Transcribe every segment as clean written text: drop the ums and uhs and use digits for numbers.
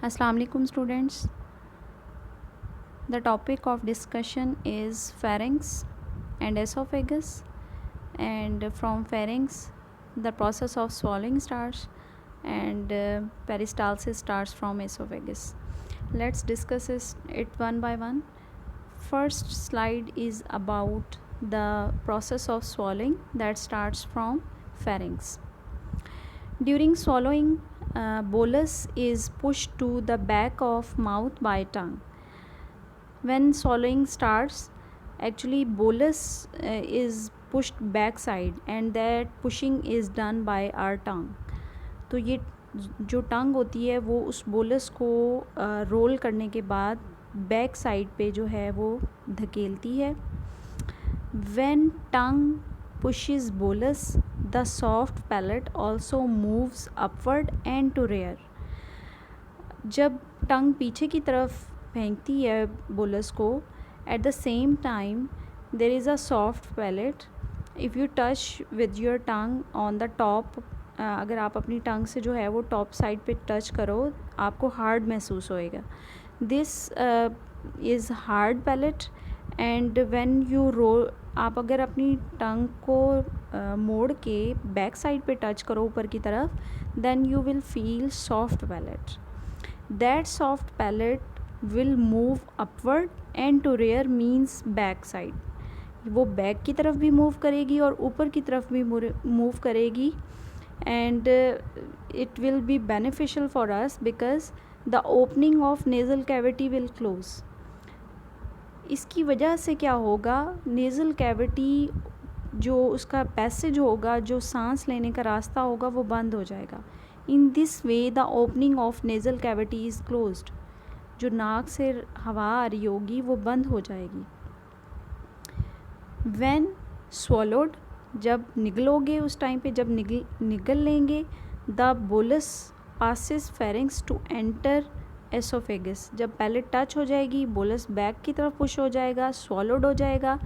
Assalamu alaikum students. The topic of discussion is pharynx and esophagus, and from pharynx the process of swallowing starts, and peristalsis starts from esophagus. Let's discuss it one by one. First slide is about the process of swallowing that starts from pharynx. During swallowing, bolus is pushed to the back of mouth by tongue. When swallowing starts, actually bolus is pushed back side, and that pushing is done by our tongue. तो ये जो टंग होती है वो उस bolus को role करने के बाद बैक साइड पे जो है वो धकेलती है. When tongue pushes bolus, the soft palate also moves upward and to rear. जब टंग पीछे की तरफ फेंकती है बोलस को, at the same time there is a soft palate. If you touch with your tongue on the top, अगर आप अपनी टंग से जो है वो टॉप साइड पे टच करो, आपको हार्ड महसूस होएगा. This is hard palate. And when you roll, आप अगर अपनी टंग को मोड़ के बैक साइड पे टच करो ऊपर की तरफ, then you will feel soft palate. That soft palate will move upward and to rear means back side. वो बैक की तरफ भी मूव करेगी और ऊपर की तरफ भी मूव करेगी, and it will be beneficial for us because the opening of nasal cavity will close. इसकी वजह से क्या होगा, nasal cavity जो उसका पैसेज होगा, जो सांस लेने का रास्ता होगा, वो बंद हो जाएगा. In this way the opening of nasal cavity is closed. जो नाक से हवा आ रही होगी वो बंद हो जाएगी. When swallowed, जब निगलोगे उस टाइम पे, जब निगल लेंगे, the bolus passes pharynx to enter esophagus. जब पैलेट टच हो जाएगी, बोलस बैक की तरफ पुश हो जाएगा, swallowed हो जाएगा.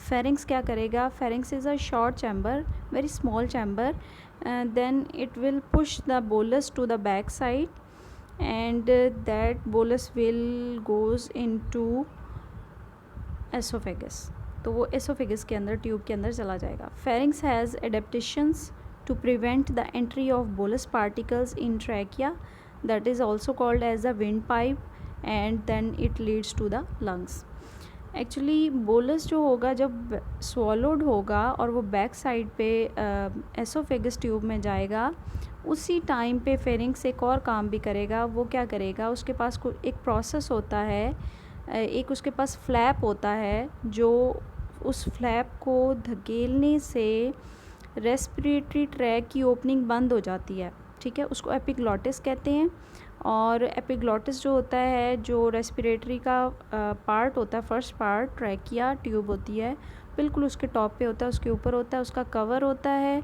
pharynx क्या करेगा, pharynx is a short chamber, very small chamber. Then it will push the bolus to the back side, and that bolus will goes into esophagus. तो वो esophagus के अंदर, ट्यूब के अंदर चला जाएगा. pharynx has adaptations to prevent the entry of bolus particles in trachea, that is also called as the windpipe, and then it leads to the lungs. Actually bolus जो होगा जब स्वॉलोड होगा और वो बैक साइड पे oesophagus tube में जाएगा, उसी टाइम पे फेरिंग्स एक और काम भी करेगा. वो क्या करेगा, उसके पास एक प्रोसेस होता है, एक उसके पास फ्लैप होता है, जो उस फ्लैप को धकेलने से रेस्पिरेटरी ट्रैक की ओपनिंग बंद हो जाती है. ठीक है, उसको एपिग्लॉटिस कहते हैं. और एपिग्लॉटिस जो होता है, जो रेस्पिरेटरी का पार्ट होता है, फर्स्ट पार्ट ट्रैकिया ट्यूब होती है, बिल्कुल उसके टॉप पे होता है, उसके ऊपर होता है, उसका कवर होता है.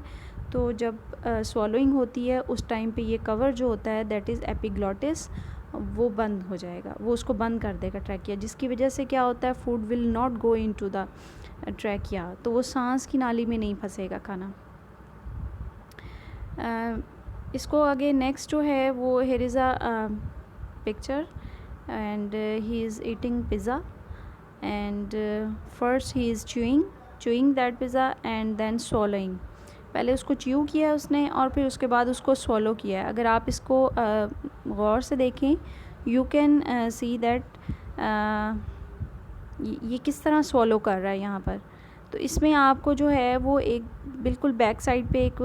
तो जब स्वॉलोइंग होती है उस टाइम पे ये कवर जो होता है, दैट इज़ एपिग्लॉटिस, वो बंद हो जाएगा, वो उसको बंद कर देगा ट्रैकिया, जिसकी वजह से क्या होता है, food will not go into the trachea, तो वो सांस की नाली में नहीं फंसेगा खाना. इसको आगे नेक्स्ट जो है वो here is a picture, and he is eating pizza, and first he is chewing that pizza and then swallowing. पहले उसको च्यू किया उसने और फिर उसके बाद उसको swallow किया. अगर आप इसको गौर से देखें, यू कैन सी दैट ये किस तरह swallow कर रहा है यहाँ पर. तो इसमें आपको जो है वो एक बिल्कुल बैक साइड पे एक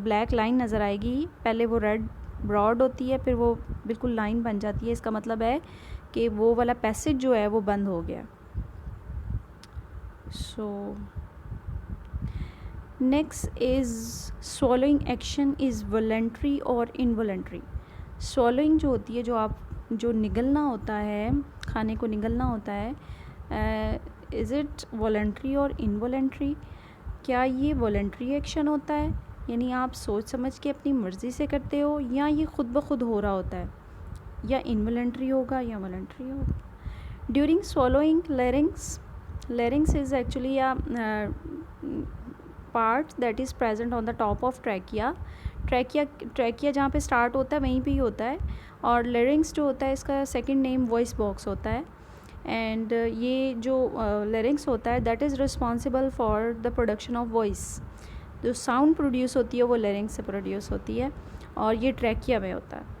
ब्लैक लाइन नज़र आएगी. पहले वो रेड ब्रॉड होती है, फिर वो बिल्कुल लाइन बन जाती है. इसका मतलब है कि वो वाला पैसेज जो है वो बंद हो गया. So next is swallowing action is voluntary और इनवॉलंटरी. स्वॉलोइंग जो होती है, जो निगलना होता है, खाने को निगलना होता है, इज़ इट वॉलंटरी और इनवॉलंटरी. क्या ये वॉलंटरी एक्शन होता है, यानी आप सोच समझ के अपनी मर्ज़ी से करते हो, या ये ख़ुद ब खुद हो रहा होता है, या इनवॉलंटरी होगा या वॉलंटरी होगा. During swallowing, larynx is actually a part that is present on the top of trachea. Trachea जहाँ पे स्टार्ट होता है वहीं पे ही होता है, और लेरिंग्स जो होता है इसका सेकंड नेम वॉइस बॉक्स होता है। एंड ये जो लेरिंग्स होता है that is responsible for the production of voice. जो साउंड प्रोड्यूस होती है वो लेरिंग्स से प्रोड्यूस होती है, और ये ट्रैकिया में होता है।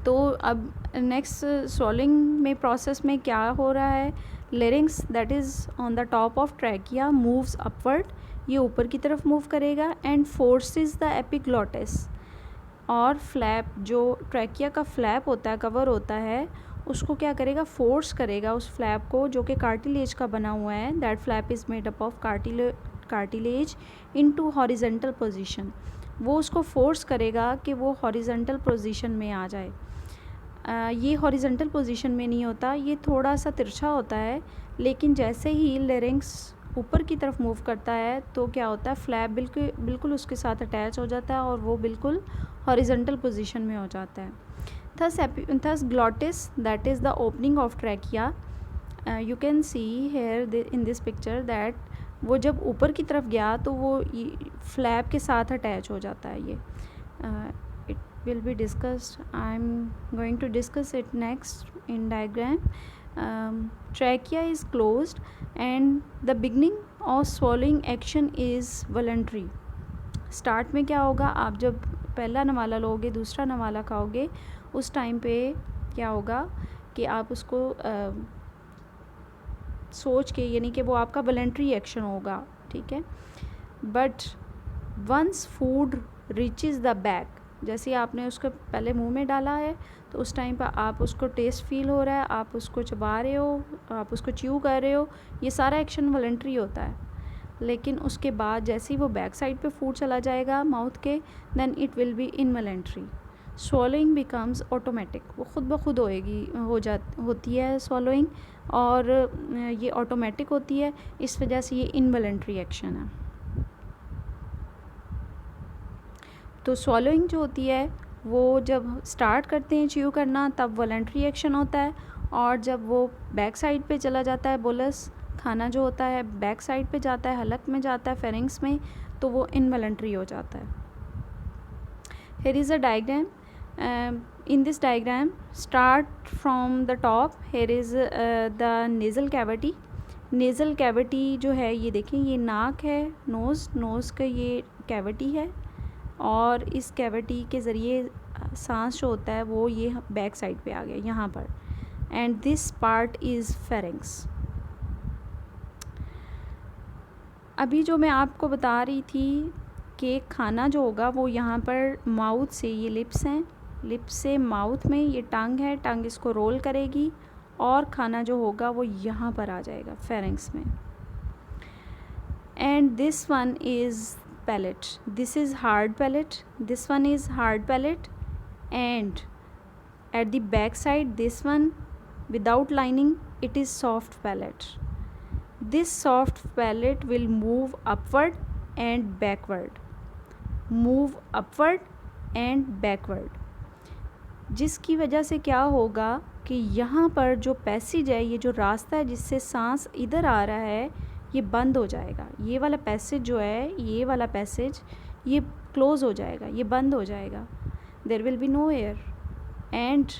तो अब नेक्स्ट स्वॉलिंग में प्रोसेस में क्या हो रहा है, larynx that is on the top of trachea moves upward, ये ऊपर की तरफ मूव करेगा, एंड फोर्सेस द एपिग्लॉटिस, और फ्लैप जो ट्रैकिया का फ्लैप होता है, कवर होता है, उसको क्या करेगा, फोर्स करेगा उस फ्लैप को जो कि कार्टिलेज का बना हुआ है। That flap is made up of cartilage into horizontal position. वो उसको फोर्स करेगा कि वो हॉरिजेंटल पोजीशन में आ जाए। ये हॉरिजेंटल पोजीशन में नहीं होता, ये थोड़ा सा तिरछा होता है, लेकिन जैसे ही लेरिंग्स ऊपर की तरफ मूव करता है तो क्या होता है, फ्लैप बिल्कुल उसके साथ अटैच हो जाता है और वो बिल्कुल हॉरिजेंटल पोजीशन में हो जाता है। Thus glottis that is the opening of trachea, you can see here in this picture that वो जब ऊपर की तरफ गया तो वो फ्लैप के साथ अटैच हो जाता है। ये it will be discussed. I'm going to discuss it next in diagram. Trachea is closed and the beginning of swallowing action is voluntary. Start में क्या होगा, आप जब पहला नवाला लोगे, दूसरा नवाला खाओगे, उस टाइम पे क्या होगा कि आप उसको सोच के, यानी कि वो आपका वॉलंटरी एक्शन होगा, ठीक है। But once food reaches the back, जैसे आपने उसको पहले मुंह में डाला है तो उस टाइम पर आप उसको टेस्ट फील हो रहा है, आप उसको चबा रहे हो, आप उसको च्यू कर रहे हो, ये सारा एक्शन वॉलंटरी होता है। लेकिन उसके बाद जैसे ही वो बैक साइड पे फूड चला जाएगा माउथ के, then it will be involuntary. swallowing becomes automatic, वो खुद ब खुद होती है swallowing, और ये ऑटोमेटिक होती है, इस वजह से ये इनवॉलंटरी एक्शन है। तो swallowing जो होती है वो जब स्टार्ट करते हैं च्यू करना तब वॉलंटरी एक्शन होता है, और जब वो बैक साइड पे चला जाता है, बोलस खाना जो होता है बैक साइड पे जाता है, हलक में जाता है, फेरिंग्स में, तो वो इनवॉलंटरी हो जाता है। Here is a diagram. In this diagram, start from the top. Here is the nasal cavity. Nasal cavity जो है ये देखें, ये नाक है, नोज़ का ये कैविटी है, और इस कैविटी के ज़रिए सांस जो होता है वो ये बैक साइड पे आ गया यहाँ पर, and this part is pharynx. अभी जो मैं आपको बता रही थी कि खाना जो होगा वो यहाँ पर माउथ से, ये लिप्स हैं, लिप्स से माउथ में ये टंग है, टंग इसको रोल करेगी और खाना जो होगा वो यहाँ पर आ जाएगा फेरिंग्स में। And this one is palate, this is hard palate, this one is hard palate, and at the back side this one without lining, it is soft palate. This soft palate will move upward and backward, move upward and backward, जिसकी वजह से क्या होगा कि यहाँ पर जो passage है, ये जो रास्ता है जिससे सांस इधर आ रहा है, ये बंद हो जाएगा। ये वाला पैसेज जो है, ये वाला पैसेज ये क्लोज़ हो जाएगा, ये बंद हो जाएगा। There will be no air, and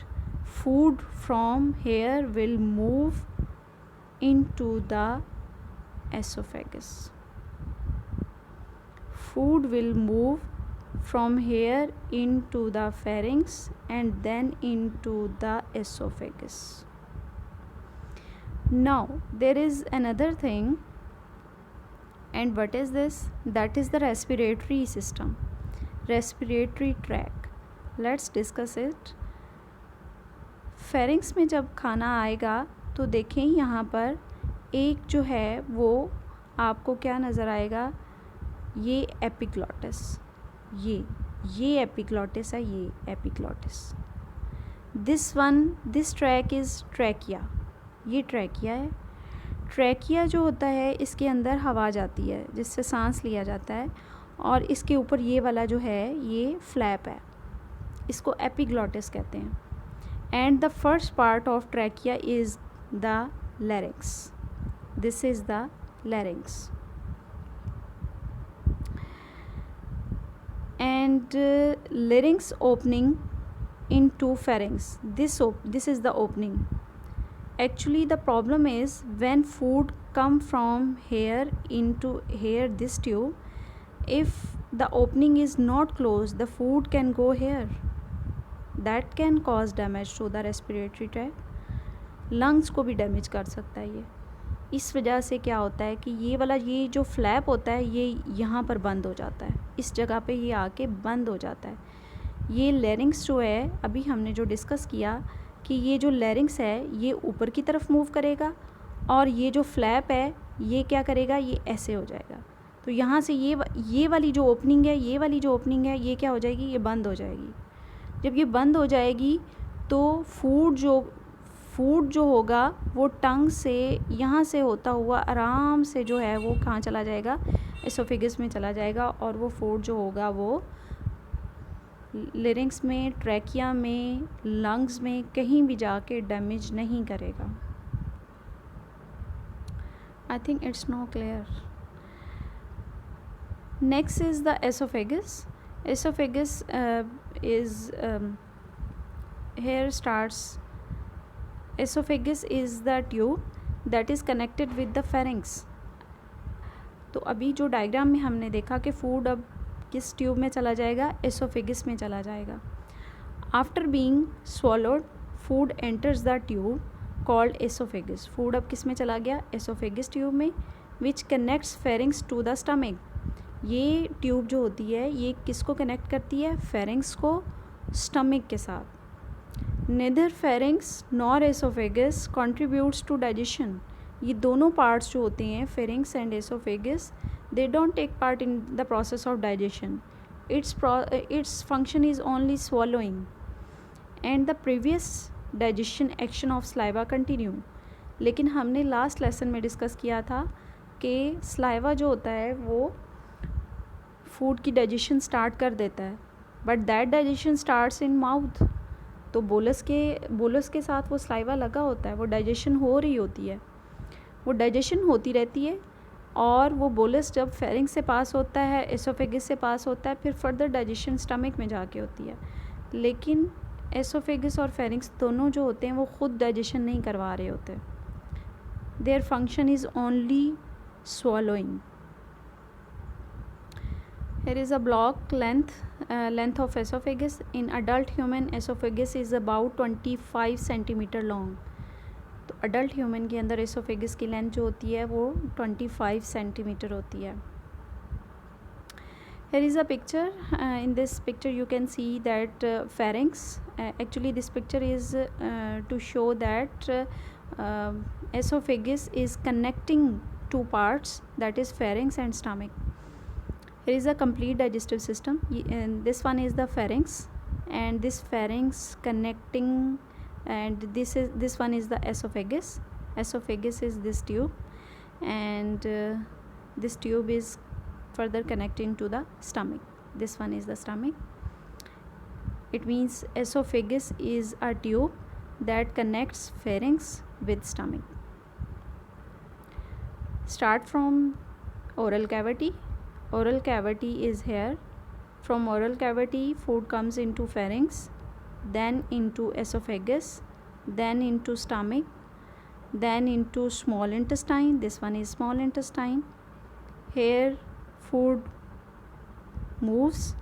food from here will move into the esophagus. Food will move from here into the pharynx and then into the esophagus. Now there is another thing, and what is this? That is the respiratory system, respiratory tract. Let's discuss it. Pharynx में जब खाना आएगा तो देखें यहाँ पर एक जो है वो आपको क्या नज़र आएगा, ये एपिग्लॉटिस, ये एपिग्लॉटिस है, ये epiglottis. This track is trachea, ये ट्रैकिया है। ट्रैकिया जो होता है इसके अंदर हवा जाती है जिससे सांस लिया जाता है, और इसके ऊपर ये वाला जो है ये फ्लैप है, इसको एपिग्लॉटिस कहते हैं। And the first part of trachea is the larynx. This is the larynx. And and larynx opening into pharynx. This is the opening. Actually the problem is when food come from here into here, this tube, if the opening is not closed, the food can go here. That can cause damage to the respiratory tract. Lungs को भी damage कर सकता है ये. इस वजह से क्या होता है कि ये जो फ्लैप होता है ये यहाँ पर बंद हो जाता है, इस जगह पे ये आके बंद हो जाता है. ये लैरिंक्स जो है, अभी हमने जो डिस्कस किया कि ये जो लैरिंक्स है ये ऊपर की तरफ मूव करेगा और ये जो फ्लैप है ये क्या करेगा, ये ऐसे हो जाएगा. तो यहाँ से ये वाली जो ओपनिंग है, ये क्या हो जाएगी, ये बंद हो जाएगी. जब ये बंद हो जाएगी तो फूड जो होगा वो टंग से यहाँ से होता हुआ आराम से जो है वो कहाँ चला जाएगा, एसोफेगस में चला जाएगा. और वो फूड जो होगा वो लिरिंग्स में, ट्रैकिया में, लंग्स में कहीं भी जाके डैमेज नहीं करेगा. I think it's no clear. Next is the oesophagus. Oesophagus is here starts. Esophagus is the tube that is connected with the pharynx. तो अभी जो डायग्राम में हमने देखा कि फूड अब किस ट्यूब में चला जाएगा, एसोफेगस में चला जाएगा. After being swallowed, food enters the tube called oesophagus. Food अब किस में चला गया, एसोफेगस ट्यूब में, which connects pharynx to the stomach. ये ट्यूब जो होती है ये किसको कनेक्ट करती है, फेरिंग्स को स्टमक के साथ. Neither pharynx nor oesophagus contributes to digestion. ये दोनों पार्ट्स जो होते हैं, pharynx and oesophagus, they don't take part in the process of digestion. Its function is only swallowing and the previous digestion action of saliva continue. लेकिन हमने last lesson में discuss किया था कि saliva जो होता है वो फूड की डाइजेशन स्टार्ट कर देता है, but that digestion starts in mouth. तो बोलस के साथ वो स्लाइवा लगा होता है, वो डाइजेशन हो रही होती है, वो डाइजेशन होती रहती है. और वो बोलस जब फेरिंग से पास होता है, एसोफेगस से पास होता है, फिर फर्दर डाइजेशन स्टमक में जाके होती है. लेकिन एसोफेगस और फेरिंग्स दोनों जो होते हैं वो खुद डाइजेशन नहीं करवा रहे होते. Their function is only swallowing. Here is a block length of esophagus. In adult human, esophagus is about 25 centimeter long. तो adult human के अंदर esophagus की लेंथ जो होती है वो 25 सेंटीमीटर होती है. Here is a picture. In this picture you can see that pharynx. Actually this picture is to show that esophagus is connecting two parts, that is pharynx and stomach. Here is a complete digestive system, and this one is the pharynx, and this pharynx connecting, and this one is the esophagus. Esophagus is this tube, and this tube is further connecting to the stomach. This one is the stomach. It means esophagus is a tube that connects pharynx with stomach. Start from oral cavity. Oral cavity is here. From oral cavity food comes into pharynx, then into esophagus, then into stomach, then into small intestine. This one is small intestine. Here food moves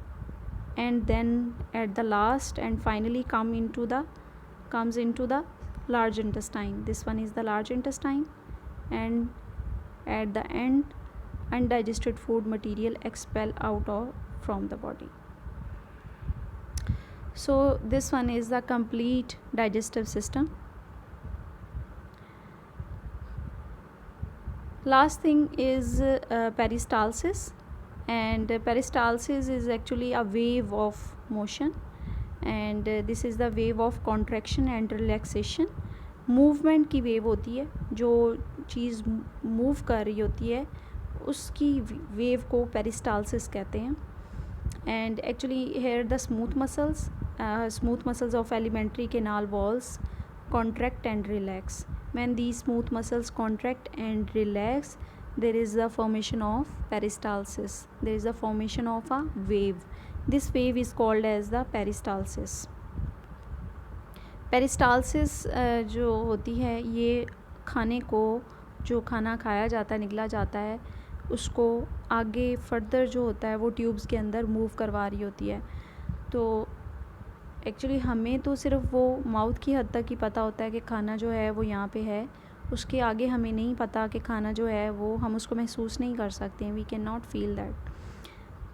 and then at the last and finally comes into the large intestine. This one is the large intestine, and at the end undigested food material expel out from the body. So this one is the complete digestive system. Last thing is peristalsis, and peristalsis is actually a wave of motion, and this is the wave of contraction and relaxation. Movement की wave होती है, जो चीज़ move कर रही होती है उसकी wave को पेरिस्टालसिस कहते हैं. And actually here the smooth muscles of alimentary canal walls contract and relax. When the smooth muscles contract and relax, there is the formation of peristalsis, there is the formation of a wave. This wave is called as the peristalsis. Peristalsis जो होती है ये खाने को, जो खाना खाया जाता है, निगला जाता है, उसको आगे फर्दर जो होता है वो ट्यूब्स के अंदर मूव करवा रही होती है। तो एक्चुअली हमें तो सिर्फ वो माउथ की हद तक ही पता होता है कि खाना जो है वो यहाँ पे है, उसके आगे हमें नहीं पता कि खाना जो है वो, हम उसको महसूस नहीं कर सकते हैं, we can not feel that.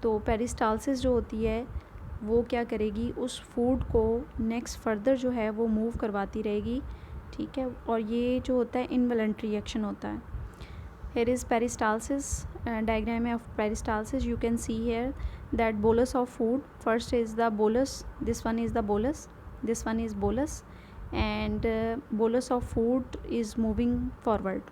तो पेरिस्टालसिस जो होती है वो क्या करेगी, उस फूड को नेक्स्ट फर्दर जो है वो मूव करवाती रहेगी, ठीक है। और ये जो होता है इनवॉलंटरी एक्शन होता है। Here is peristalsis, diagram of peristalsis. You can see here that bolus of food. First is the bolus. This one is the bolus. This one is bolus, and bolus of food is moving forward.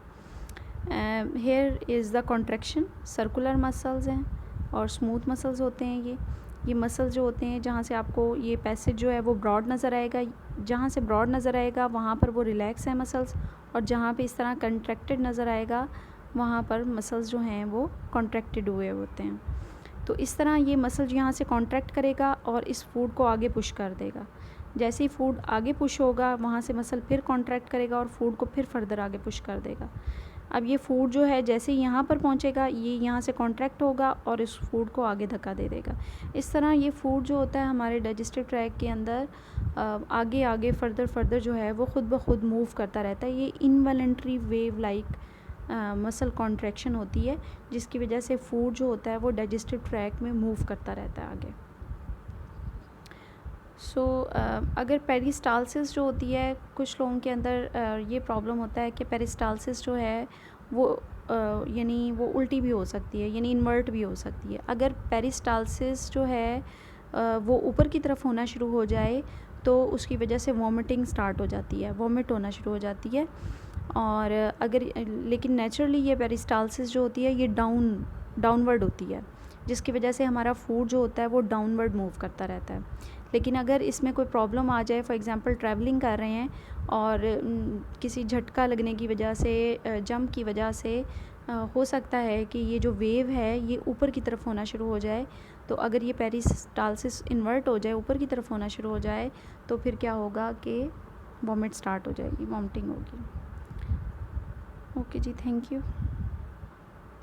Here is the contraction. Circular muscles हैं और smooth muscles होते हैं ये muscles जो होते हैं जहाँ से आपको ये पैसेज जो है वो ब्रॉड नज़र आएगा, जहाँ से ब्रॉड नज़र आएगा वहाँ पर वो रिलैक्स है मसल्स, और जहाँ पे इस तरह कंट्रैक्टेड नज़र आएगा वहाँ पर मसल्स जो हैं वो कॉन्ट्रैक्टेड हुए होते हैं। तो इस तरह ये मसल यहाँ से कॉन्ट्रैक्ट करेगा और इस फूड को आगे पुश कर देगा। जैसे ही फूड आगे पुश होगा वहाँ से मसल फिर कॉन्ट्रैक्ट करेगा और फूड को फिर फर्दर आगे पुश कर देगा। अब ये फूड जो है जैसे ही यहाँ पर पहुँचेगा ये यहाँ से कॉन्ट्रैक्ट होगा और इस फूड को आगे धक्का दे देगा। इस तरह ये फूड जो होता है हमारे डाइजेस्टिव ट्रैक्ट के अंदर आगे आगे फर्दर जो है वो ख़ुद ब खुद मूव करता रहता है। ये involuntary wave like muscle contraction होती है, जिसकी वजह से फूड जो होता है वो डाइजेस्टिव ट्रैक्ट में मूव करता रहता है आगे। अगर पेरिस्टालसिस जो होती है, कुछ लोगों के अंदर ये प्रॉब्लम होता है कि पेरिस्टालसिस जो है वो यानी वो उल्टी भी हो सकती है, यानी इन्वर्ट भी हो सकती है। अगर पेरिस्टालसिस जो है वो ऊपर की तरफ होना शुरू हो जाए तो उसकी वजह से वॉमिटिंग स्टार्ट हो जाती है, वॉमिट होना शुरू हो जाती है। और अगर लेकिन नेचुरली ये पेरिस्टालसिस जो होती है ये डाउनवर्ड होती है, जिसकी वजह से हमारा फूड जो होता है वो डाउनवर्ड मूव करता रहता है। लेकिन अगर इसमें कोई प्रॉब्लम आ जाए, फॉर एग्ज़ाम्पल ट्रैवलिंग कर रहे हैं और किसी झटका लगने की वजह से, जंप की वजह से हो सकता है कि ये जो वेव है ये ऊपर की तरफ होना शुरू हो जाए। तो अगर ये पेरिस्टालसिस इन्वर्ट हो जाए, ऊपर की तरफ होना शुरू हो जाए, तो फिर क्या होगा कि वॉमिट स्टार्ट हो जाएगी, वॉमिटिंग होगी। ओके जी, थैंक यू।